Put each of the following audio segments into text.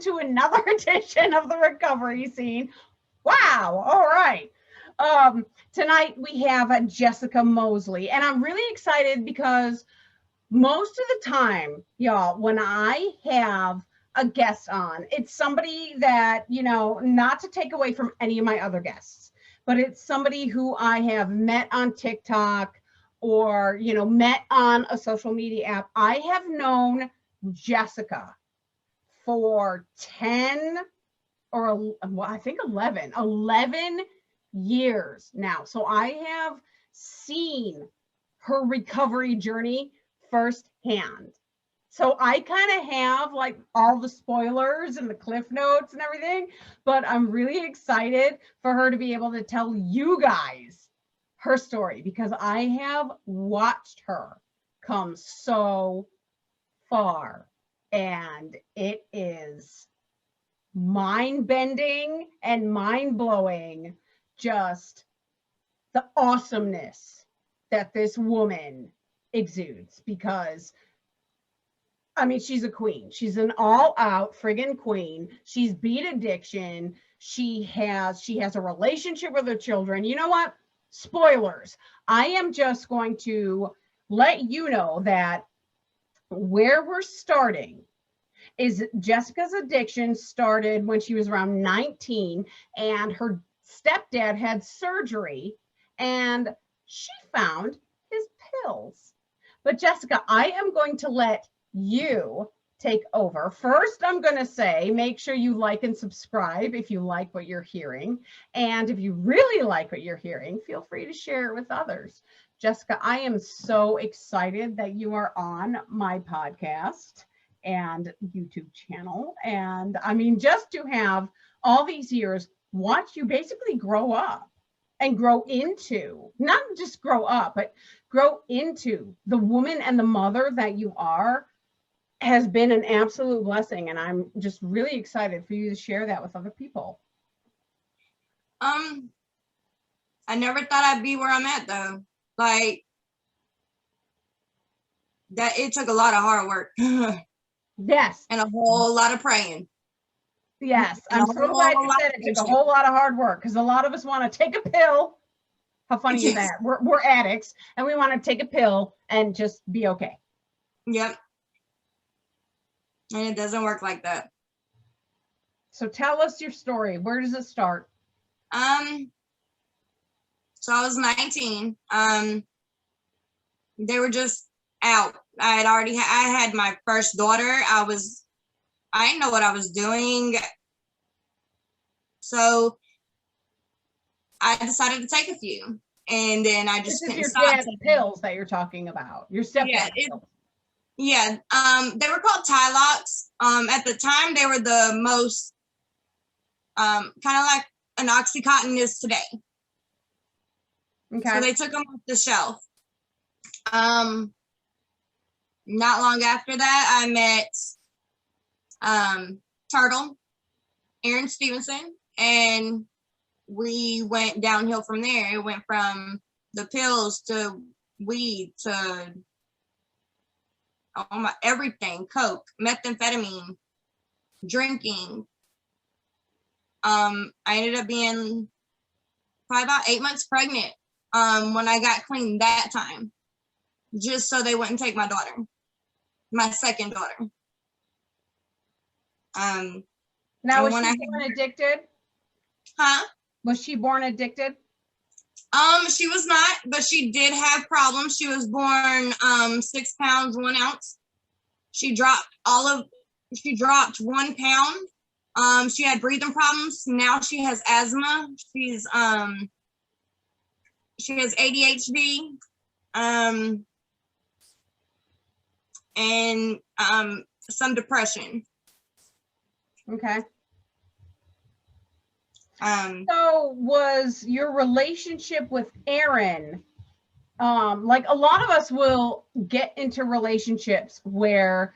to another edition of the recovery scene. Wow. All right. Tonight we have Jessica Mosley, and I'm really excited because most of the time, y'all, when I have a guest on, it's somebody that, not to take away from any of my other guests, but it's somebody who I have met on TikTok or, met on a social media app. I have known Jessica for 10 or well, I think 11 years now. So I have seen her recovery journey firsthand. So I kind of have like all the spoilers and the cliff notes and everything, but I'm really excited for her to be able to tell you guys her story because I have watched her come so far. And it is mind-bending and mind-blowing, just the awesomeness that this woman exudes. Because, I mean, she's a queen. She's an all-out friggin' queen. She's beat addiction. She has a relationship with her children. You know what? Spoilers. I am just going to let you know that where we're starting is Jessica's addiction started when she was around 19 and her stepdad had surgery and she found his pills. But Jessica, I am going to let you take over. First, I'm going to say, make sure you like and subscribe if you like what you're hearing. And if you really like what you're hearing, feel free to share it with others. Jessica, I am so excited that you are on my podcast and YouTube channel. And I mean, just to have all these years watch you basically grow up and grow into, not just grow up, but grow into the woman and the mother that you are, has been an absolute blessing. And I'm just really excited for you to share that with other people. I never thought I'd be where I'm at though. Like that, it took a lot of hard work. Yes. And a whole lot of praying. Yes. I'm so glad you said it took a whole lot of hard work because a lot of us want to take a pill. How funny is that? We're addicts and we want to take a pill and just be okay. Yep. And it doesn't work like that. So tell us your story. Where does it start? So I was 19. They were just out. I had my first daughter. I didn't know what I was doing. So I decided to take a few. And then I just couldn't stop. This is your pills that you're talking about. Your stepdad pills. Yeah. They were called Tylox. At the time they were the most kind of like an Oxycontin is today. Okay. So they took them off the shelf. Not long after that, I met Turtle, Aaron Stevenson, and we went downhill from there. It went from the pills to weed to everything, coke, methamphetamine, drinking. I ended up being probably about 8 months pregnant when I got clean that time, just so they wouldn't take my daughter, my second daughter. Now, was she born addicted? Huh? Was she born addicted? She was not, but she did have problems. She was born 6 pounds 1 ounce. She dropped 1 pound. She had breathing problems. Now she has asthma. She has ADHD. And some depression. Okay. So was your relationship with Aaron, like a lot of us will get into relationships where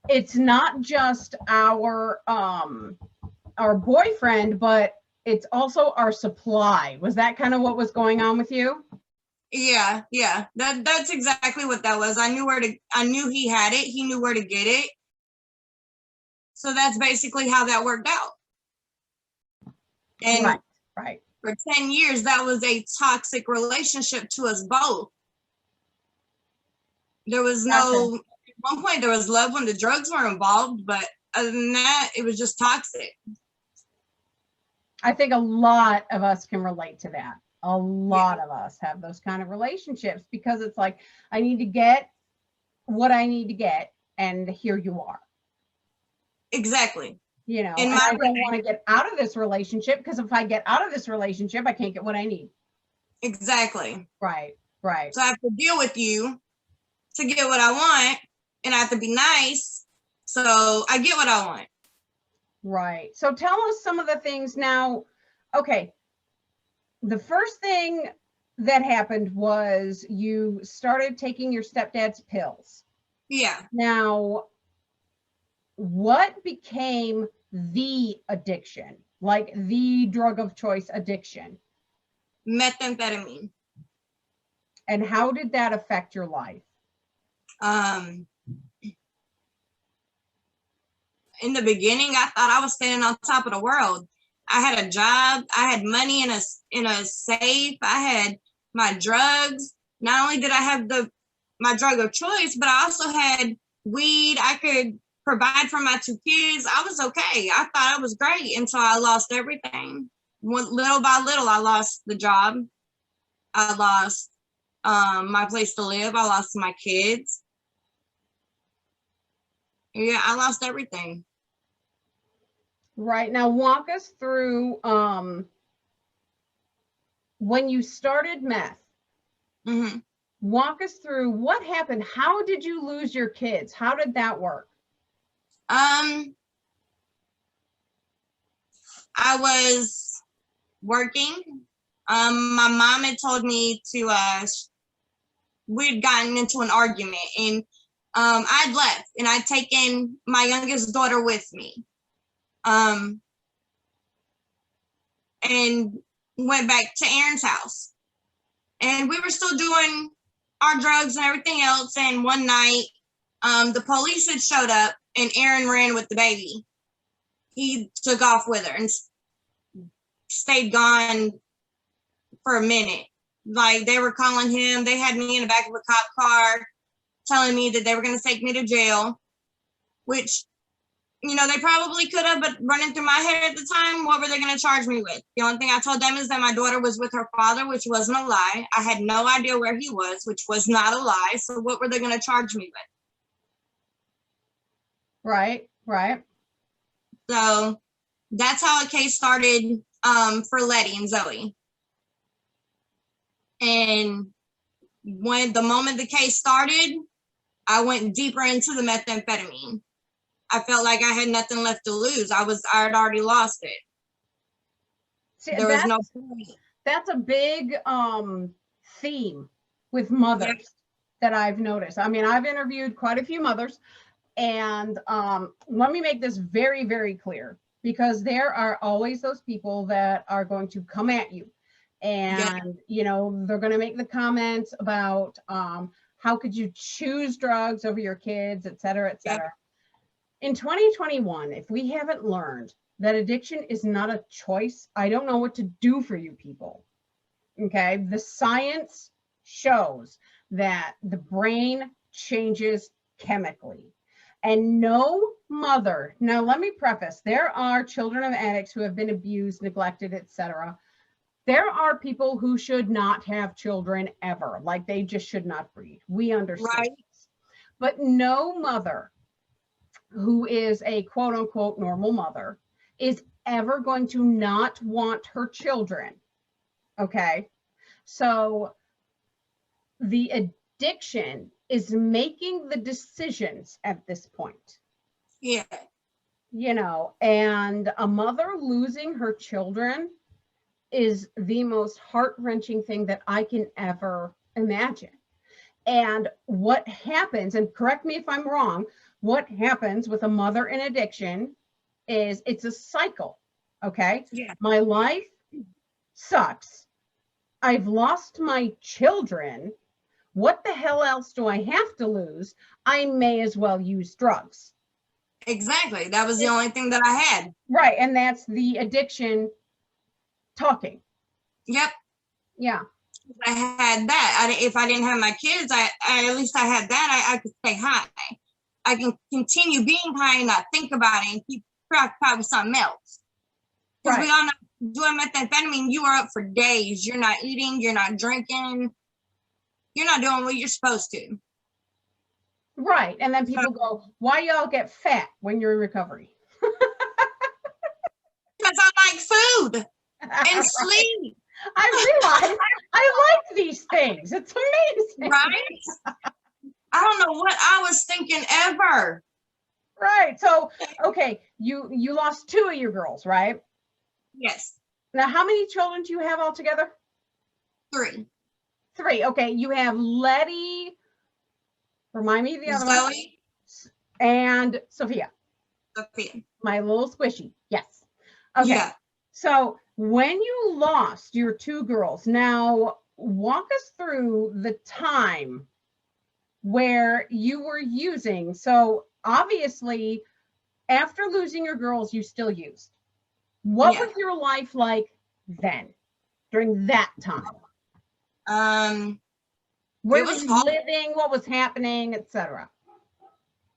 it's not just our boyfriend, but it's also our supply. Was that kind of what was going on with you? Yeah. That's exactly what that was. I knew he had it. He knew where to get it. So that's basically how that worked out. And right. For 10 years, that was a toxic relationship to us both. There was no, at one point there was love when the drugs were involved, but other than that, it was just toxic. I think a lot of us can relate to that. A lot of us have those kind of relationships because it's like, I need to get what I need to get, and here you are. Exactly. You know, and I don't want to get out of this relationship because if I get out of this relationship, I can't get what I need. Exactly. Right. So I have to deal with you to get what I want, and I have to be nice so I get what I want. Right. So tell us some of the things now. Okay. The first thing that happened was you started taking your stepdad's pills. Yeah. Now, what became the addiction, like the drug of choice addiction? Methamphetamine. And how did that affect your life? In the beginning, I thought I was standing on top of the world. I had a job. I had money in a safe. I had my drugs. Not only did I have my drug of choice, but I also had weed. I could provide for my 2 kids. I was okay. I thought I was great until I lost everything. Little by little, I lost the job. I lost my place to live. I lost my kids. Yeah, I lost everything. Right. Now walk us through when you started meth. Mm-hmm. Walk us through what happened. How did you lose your kids? How did that work? I was working. My mom had told me to we'd gotten into an argument, and I'd left, and I'd taken my youngest daughter with me. And went back to Aaron's house. And we were still doing our drugs and everything else. And one night, the police had showed up, and Aaron ran with the baby. He took off with her and stayed gone for a minute. Like, they were calling him. They had me in the back of a cop car telling me that they were going to take me to jail, which, you know, they probably could have, but running through my head at the time, what were they going to charge me with? The only thing I told them is that my daughter was with her father, which wasn't a lie. I had no idea where he was, which was not a lie. So what were they going to charge me with? Right. So that's how a case started for Letty and Zoe. And when the moment the case started, I went deeper into the methamphetamine. I felt like I had nothing left to lose. I had already lost it. See, there was no point. That's a big theme with mothers that I've noticed. I mean, I've interviewed quite a few mothers, and let me make this very, very clear, because there are always those people that are going to come at you, and you know, they're going to make the comments about how could you choose drugs over your kids, et cetera, et cetera. In 2021, if we haven't learned that addiction is not a choice, I don't know what to do for you people. Okay. The science shows that the brain changes chemically, and no mother. Now, let me preface, there are children of addicts who have been abused, neglected, etc. There are people who should not have children ever, like they just should not breed. We understand. Right. But no mother who is a quote unquote normal mother is ever going to not want her children. Okay. So the addiction is making the decisions at this point. Yeah. You know, and a mother losing her children is the most heart-wrenching thing that I can ever imagine. And what happens, and correct me if I'm wrong, what happens with a mother in addiction is it's a cycle. Okay. Yeah. My life sucks. I've lost my children. What the hell else do I have to lose? I may as well use drugs. Exactly. That was the only thing that I had. Right. And that's the addiction talking. Yep. Yeah. I had that. If I didn't have my kids, at least I had that. I could stay high. I can continue being high and not think about it and keep preoccupied with something else. Because we all know doing methamphetamine, you are up for days. You're not eating, you're not drinking, you're not doing what you're supposed to. Right. And then people go, why y'all get fat when you're in recovery? Because I like food and sleep. I realize I like these things. It's amazing. Right? I don't know what I was thinking ever. Right. So, okay, you lost 2 of your girls, right? Yes. Now, how many children do you have altogether? 3. 3. Okay, you have Letty. Remind me of the other one. Zoe. And Sophia. Sophia. My little squishy. Yes. Okay. Yeah. So when you lost your 2 girls, now walk us through the time where you were using. So obviously, after losing your girls, you still used. What was your life like then, during that time? Where were you living? What was happening, etc.?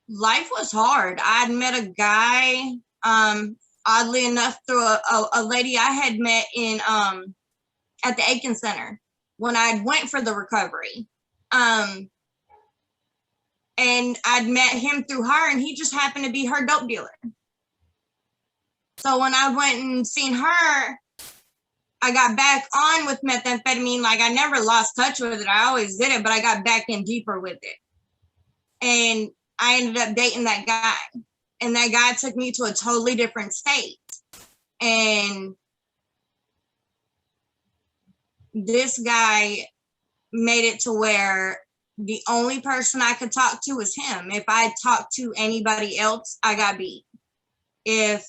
Life was hard. I'd met a guy, oddly enough, through a lady I had met in at the Aiken Center when I went for the recovery. And I'd met him through her, and he just happened to be her dope dealer. So when I went and seen her, I got back on with methamphetamine. Like, I never lost touch with it. I always did it, but I got back in deeper with it. And I ended up dating that guy. And that guy took me to a totally different state. And this guy made it to where the only person I could talk to was him. If I talked to anybody else, I got beat. If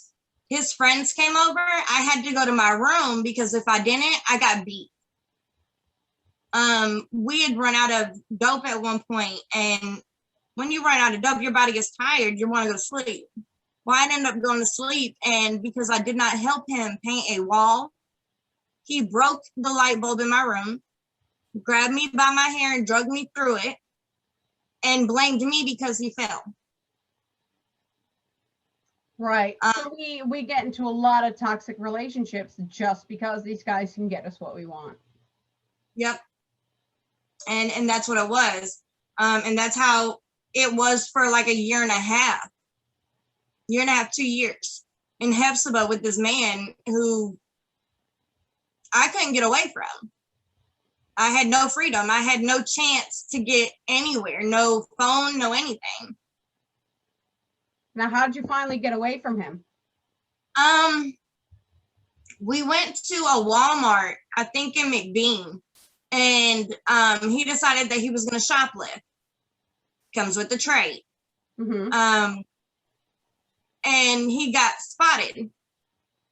his friends came over, I had to go to my room, because if I didn't, I got beat. We had run out of dope at one point, and when you run out of dope, your body gets tired. You want to go to sleep. Well, I ended up going to sleep, and because I did not help him paint a wall, he broke the light bulb in my room, grabbed me by my hair and dragged me through it, and blamed me because he fell. Right. So we get into a lot of toxic relationships just because these guys can get us what we want. Yep. And that's what it was. And that's how it was for like a year and a half, 2 years in Hephzibah with this man who I couldn't get away from. I had no freedom. I had no chance to get anywhere, no phone, no anything. Now, how did you finally get away from him? We went to a Walmart, I think in McBean, and he decided that he was going to shoplift. Comes with the tray. Mm-hmm. And he got spotted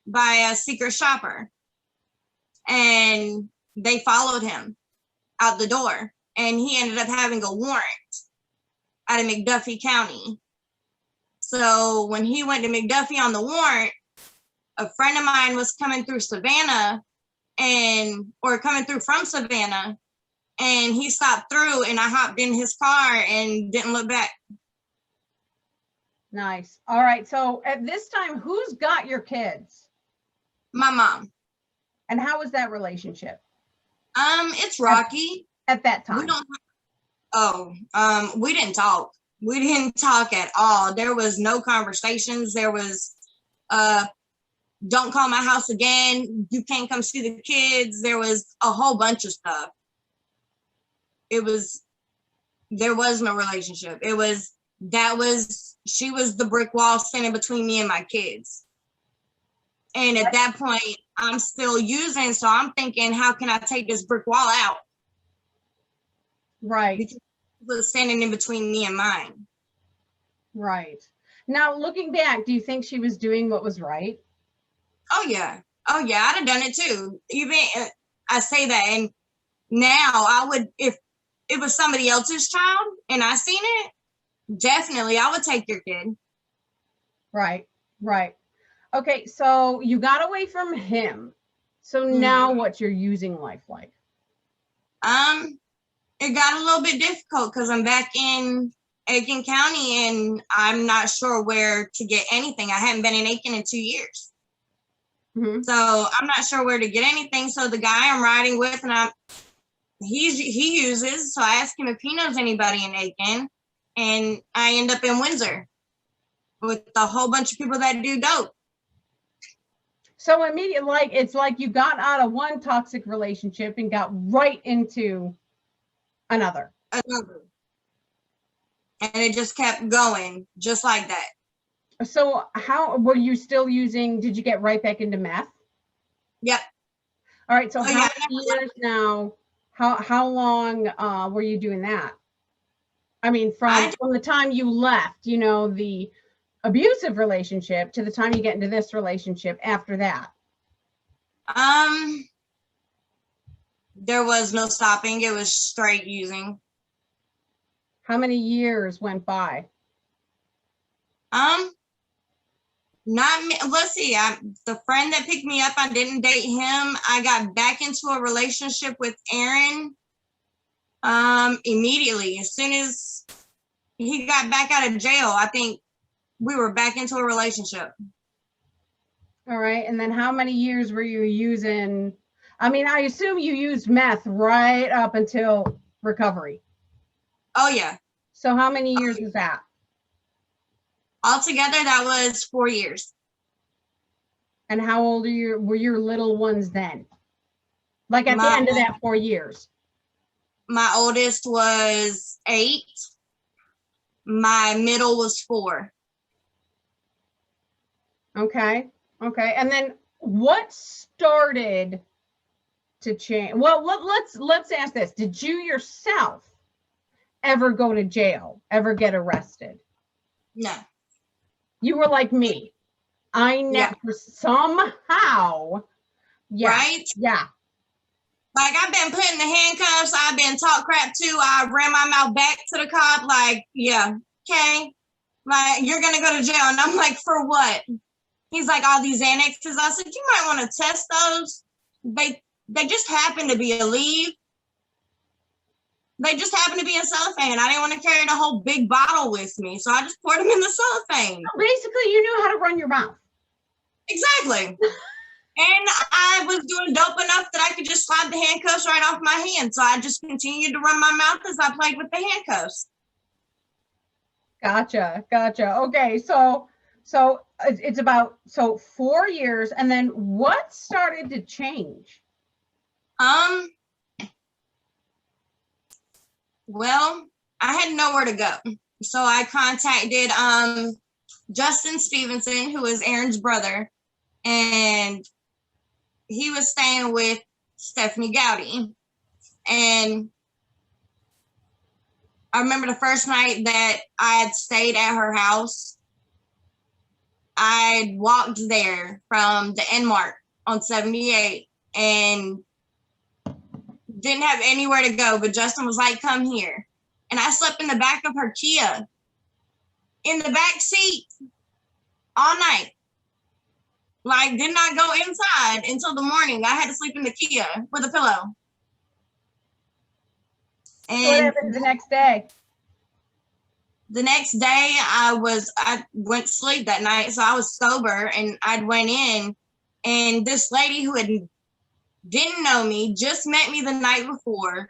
by a secret shopper, and they followed him out the door, and he ended up having a warrant out of McDuffie County. So when he went to McDuffie on the warrant, a friend of mine was coming through Savannah or coming through from Savannah, and he stopped through, and I hopped in his car and didn't look back. Nice. All right. So at this time, who's got your kids? My mom. And how was that relationship? It's rocky. At that time. We didn't talk. We didn't talk at all. There was no conversations. There was, don't call my house again. You can't come see the kids. There was a whole bunch of stuff. There was no relationship. She was the brick wall standing between me and my kids. And at that point, I'm still using. So I'm thinking, how can I take this brick wall out? Right. Because it was standing in between me and mine. Right. Now, looking back, do you think she was doing what was right? Oh, yeah. I'd have done it too. Even I say that. And now I would, if it was somebody else's child and I seen it, definitely I would take your kid. Right. Right. Okay, so you got away from him. So now Mhm. what's your using life like? It got a little bit difficult because I'm back in Aiken County and I'm not sure where to get anything. I haven't been in Aiken in 2 years. Mhm. So I'm not sure where to get anything. So the guy I'm riding with and he uses, so I asked him if he knows anybody in Aiken, and I end up in Windsor with a whole bunch of people that do dope. So immediately, like it's like you got out of one toxic relationship and got right into another. Another. And it just kept going just like that. So how were you still using? Did you get right back into meth? Yep. All right. So Oh how yeah, many years now? How long were you doing that? I mean, I from the time you left, the abusive relationship to the time you get into this relationship after that. there was no stopping. It was straight using. How many years went by? Um, Not me. Let's see. The friend that picked me up, I didn't date him. I got back into a relationship with Aaron immediately. As soon as he got back out of jail, I think we were back into a relationship. All right. And then how many years were you using? I mean, I assume you used meth right up until recovery. Oh yeah. So how many years was that? Altogether, that was 4 years. And how old were your little ones then? Like at the My end of that 4 years? my oldest was 8. My middle was 4. Okay. Okay. And then what started to change? Well, let's ask this. Did you yourself ever go to jail? Ever get arrested? No. You were like me. I Yeah. never somehow. Yeah. Right? Yeah. Like, I've been put in the handcuffs. I've been talk crap too. I ran my mouth back to the cop. Like, yeah, okay. Like, you're going to go to jail. And I'm like, for what? He's like, all these annexes. I said, you might want to test those. They just happen to be a leave. They just happen to be in cellophane. I didn't want to carry the whole big bottle with me. So I just poured them in the cellophane. Basically, you knew how to run your mouth. Exactly. And I was doing dope enough that I could just slide the handcuffs right off my hand. So I just continued to run my mouth as I played with the handcuffs. Gotcha. Okay, so it's about 4 years, and then what started to change? Well, I had nowhere to go. So I contacted Justin Stevenson, who is Aaron's brother, and he was staying with Stephanie Gowdy. And I remember the first night that I had stayed at her house, I walked there from the N-Mart on 78 and didn't have anywhere to go, but Justin was like, come here. And I slept in the back of her Kia, in the back seat, all night. Like, did not go inside until the morning. I had to sleep in the Kia with a pillow. And what happened the next day? The next day, I went to sleep that night, so I was sober, and I went in, and this lady who didn't know me, just met me the night before,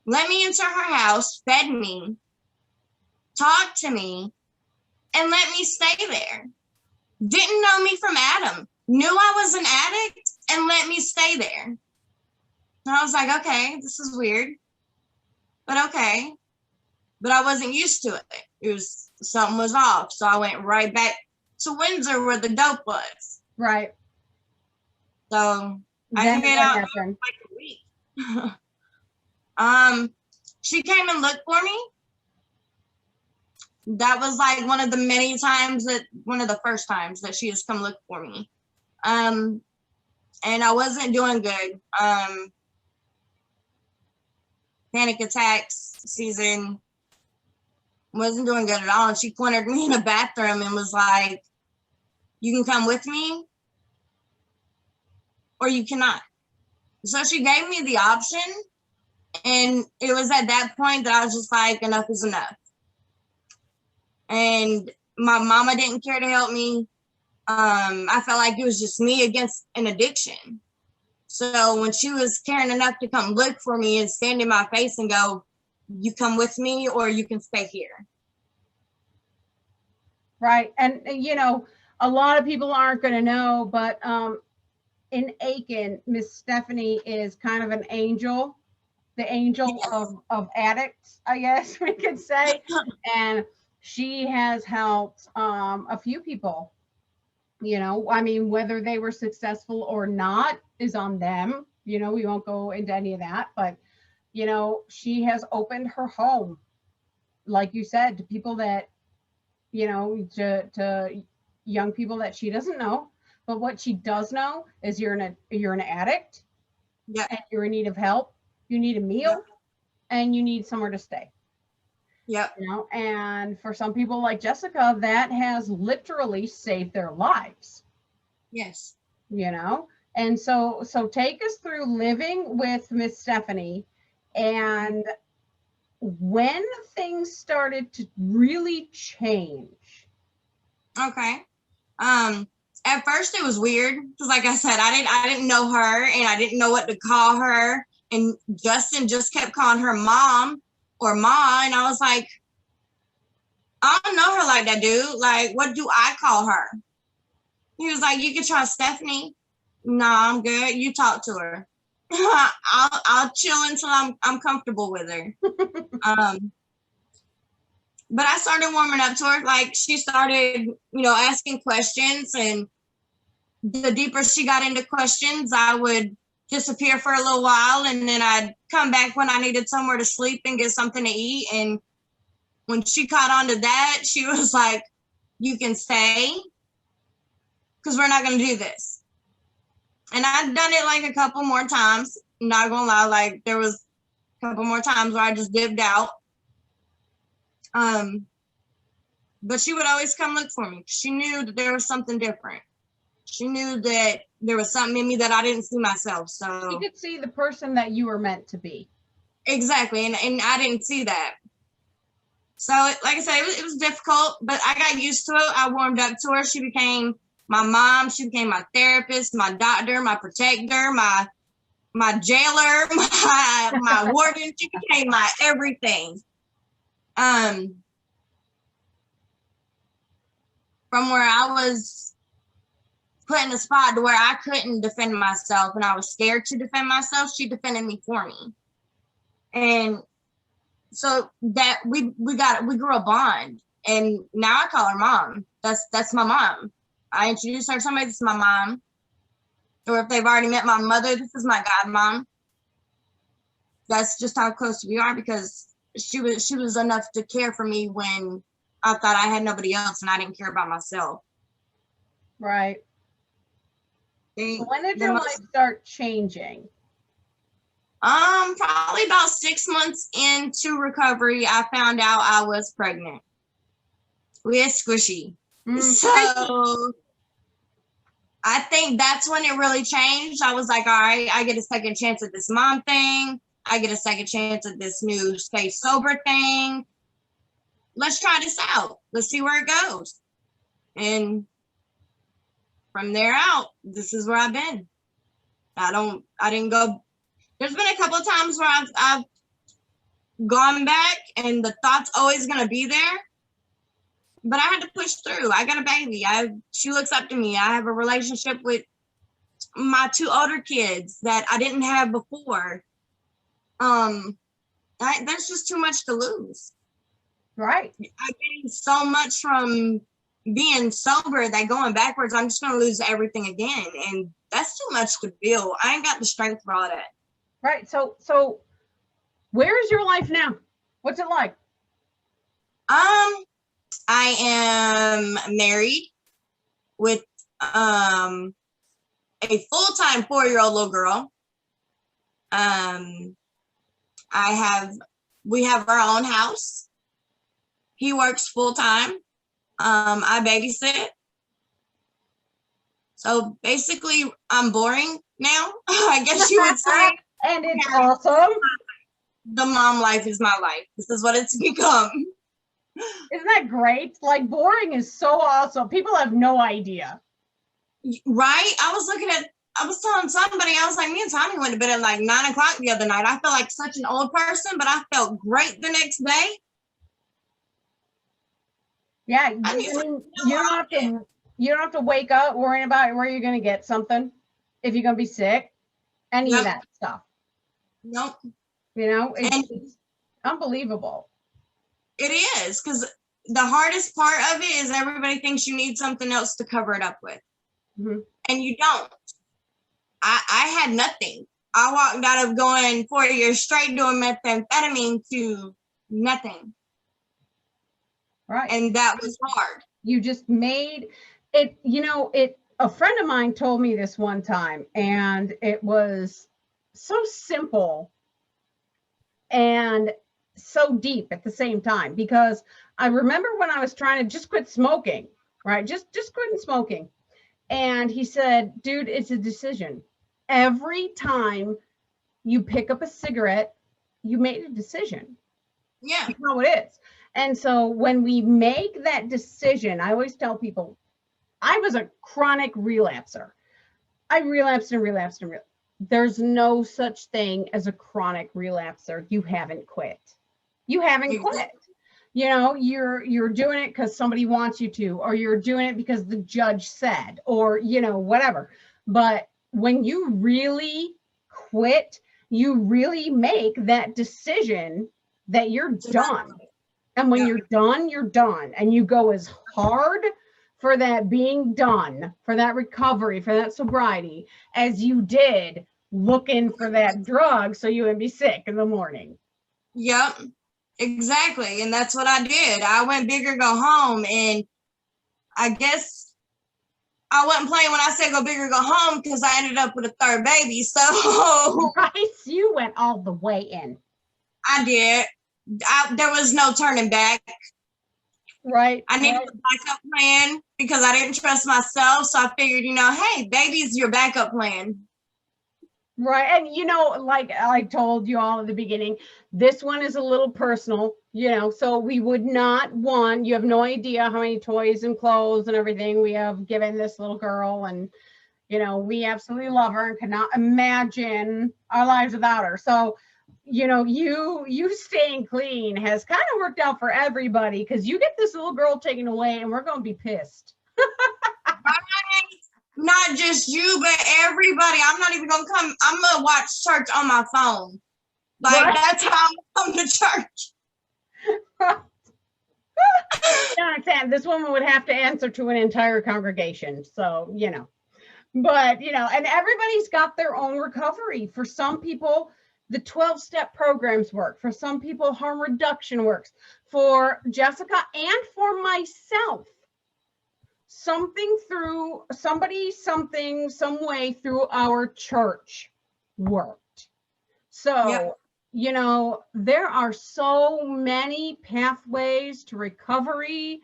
let me into her house, fed me, talked to me, and let me stay there. Didn't know me from Adam, knew I was an addict, and let me stay there. And I was like, okay, this is weird, but okay. But I wasn't used to it. Something was off. So I went right back to Windsor where the dope was. Right. So then I hid out for like a week. She came and looked for me. That was like one of the first times that she has come look for me. And I wasn't doing good. Panic attacks season wasn't doing good at all. And she cornered me in a bathroom and was like, you can come with me or you cannot. So she gave me the option. And it was at that point that I was just like, enough is enough. And my mama didn't care to help me. I felt like it was just me against an addiction. So when she was caring enough to come look for me and stand in my face and go, you come with me or you can stay here. Right. And you know, a lot of people aren't going to know, but in Aiken, Miss Stephanie is kind of an angel, the angel of addicts, I guess we could say. And she has helped a few people. You know, I mean, whether they were successful or not is on them. You know, we won't go into any of that, but you know, she has opened her home, like you said, to people that, you know, to young people that she doesn't know. But what she does know is you're an addict, Yeah. and you're in need of help. You need a meal, and you need somewhere to stay. Yep. You know, and for some people like Jessica, that has literally saved their lives. Yes. You know, and so take us through living with Miss Stephanie and when things started to really change. Okay. At first it was weird because, like I said, I didn't know her and I didn't know what to call her. And Justin just kept calling her mom or ma, and I was like, I don't know her like that, dude. Like, what do I call her? He was like, you can try Stephanie. No, I'm good. You talk to her. I'll chill until I'm comfortable with her. But I started warming up to her. Like, she started, you know, asking questions, and the deeper she got into questions, I would disappear for a little while, and then I'd come back when I needed somewhere to sleep and get something to eat. And when she caught on to that, she was like, you can stay because we're not going to do this. And I'd done it like a couple more times. Not gonna lie, like there was a couple more times where I just dipped out. But she would always come look for me. She knew that there was something different. She knew that there was something in me that I didn't see myself. So you could see the person that you were meant to be. Exactly, and I didn't see that. So, like I said, it was difficult, but I got used to it. I warmed up to her. She became my mom. She became my therapist, my doctor, my protector, my jailer, my warden. She became my everything. From where I was put in a spot to where I couldn't defend myself and I was scared to defend myself, she defended me for me. And so that we grew a bond, and now I call her mom. That's my mom. I introduce her to somebody, this is my mom. Or if they've already met my mother, this is my godmom. That's just how close we are, because she was enough to care for me when I thought I had nobody else and I didn't care about myself. Right. When did your life start changing? Probably about 6 months into recovery, I found out I was pregnant with Squishy. So I think that's when it really changed. I was like, all right, I get a second chance at this mom thing. I get a second chance at this new stay sober thing. Let's try this out. Let's see where it goes. And from there out, this is where I've been. I didn't go. There's been a couple of times where I've gone back and the thought's always going to be there. But I had to push through. I got a baby. She looks up to me. I have a relationship with my 2 older kids that I didn't have before. That's just too much to lose. Right. I gained so much from being sober that going backwards, I'm just going to lose everything again. And that's too much to feel. I ain't got the strength for all that. Right. So where is your life now? What's it like? I am married with a full-time 4-year-old little girl. We have our own house. He works full time. I babysit. So basically, I'm boring now, I guess you would say. And it's awesome. The mom life is my life. This is what it's become. Isn't that great? Like, boring is so awesome. People have no idea. Right? I was telling somebody, I was like, me and Tommy went to bed at like 9 o'clock the other night. I felt like such an old person, but I felt great the next day. Yeah, I mean, you don't have to wake up worrying about where you're going to get something, if you're going to be sick, any of that stuff. Nope. You know, it's unbelievable. It is, because the hardest part of it is everybody thinks you need something else to cover it up with. Mm-hmm. And you don't. I had nothing. I walked out of going 4 years straight doing methamphetamine to nothing. Right. And that was hard. You just made it, you know, a friend of mine told me this one time, and it was so simple and so deep at the same time, because I remember when I was trying to just quit smoking, right? Just quitting smoking. And he said, dude, it's a decision. Every time you pick up a cigarette, you made a decision. Yeah. That's how it is. And so when we make that decision, I always tell people, I was a chronic relapser. I relapsed and relapsed and relapsed. There's no such thing as a chronic relapser. You haven't quit. You haven't quit. You know, you're doing it because somebody wants you to, or you're doing it because the judge said, or, you know, whatever. But when you really quit, you really make that decision that you're done. And when you're done, you're done. And you go as hard for that being done, for that recovery, for that sobriety, as you did looking for that drug so you wouldn't be sick in the morning. Yep, exactly. And that's what I did. I went big or go home. And I guess I wasn't playing when I said go big or go home, because I ended up with a third baby. So right, you went all the way in. I did. There was no turning back. Right. I needed a backup plan because I didn't trust myself. So I figured, you know, hey, baby's your backup plan. Right. And, you know, like I told you all at the beginning, this one is a little personal, you know, so we would not want, you have no idea how many toys and clothes and everything we have given this little girl. And, you know, we absolutely love her and cannot imagine our lives without her. So, you know, you staying clean has kind of worked out for everybody, because you get this little girl taken away and we're going to be pissed. Not just you, but everybody. I'm not even going to come. I'm going to watch church on my phone. Like, right? That's how I'm going to church. You understand, this woman would have to answer to an entire congregation. So, you know, but, you know, and everybody's got their own recovery. For some people, the 12-step programs work. For some people, harm reduction works. For Jessica and for myself, something through somebody, something, some way through our church worked. So, you know, there are so many pathways to recovery.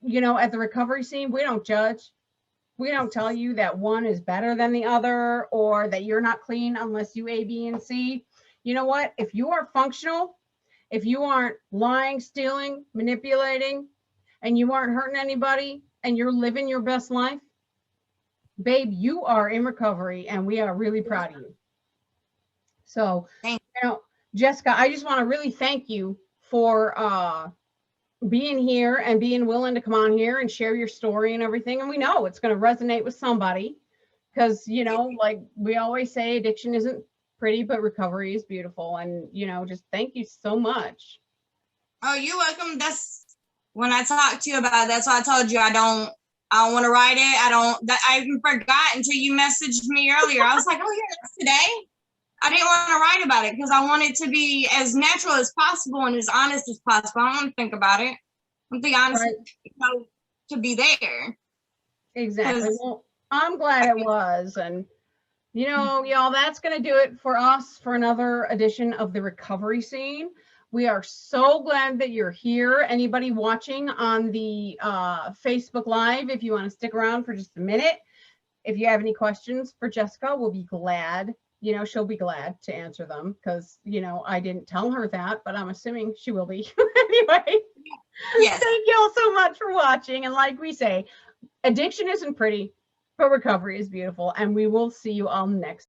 You know, at the recovery scene, we don't judge. We don't tell you that one is better than the other, or that you're not clean unless you A, B, and C. You know what? If you are functional, if you aren't lying, stealing, manipulating, and you aren't hurting anybody, and you're living your best life, babe, you are in recovery, and we are really proud of you. So, you know, Jessica, I just want to really thank you for being here and being willing to come on here and share your story and everything. And we know it's going to resonate with somebody, because, you know, like we always say, addiction isn't pretty, but recovery is beautiful. And, you know, just thank you so much. Oh, you're welcome. That's when I talked to you about it, that's why I told you I don't want to write it. I even forgot until you messaged me earlier. I was like, oh yeah, that's today. I didn't want to write about it because I want it to be as natural as possible and as honest as possible. I don't want to think about it. I want the honest, you know, to be there. Exactly. Well, I'm glad it was. And, you know, y'all, that's going to do it for us for another edition of the Recovery Scene. We are so glad that you're here. Anybody watching on the Facebook Live, if you want to stick around for just a minute, if you have any questions for Jessica, we'll be glad. You know, she'll be glad to answer them because, you know, I didn't tell her that, but I'm assuming she will be. Anyway, Yes. thank you all so much for watching. And like we say, addiction isn't pretty, but recovery is beautiful. And we will see you all next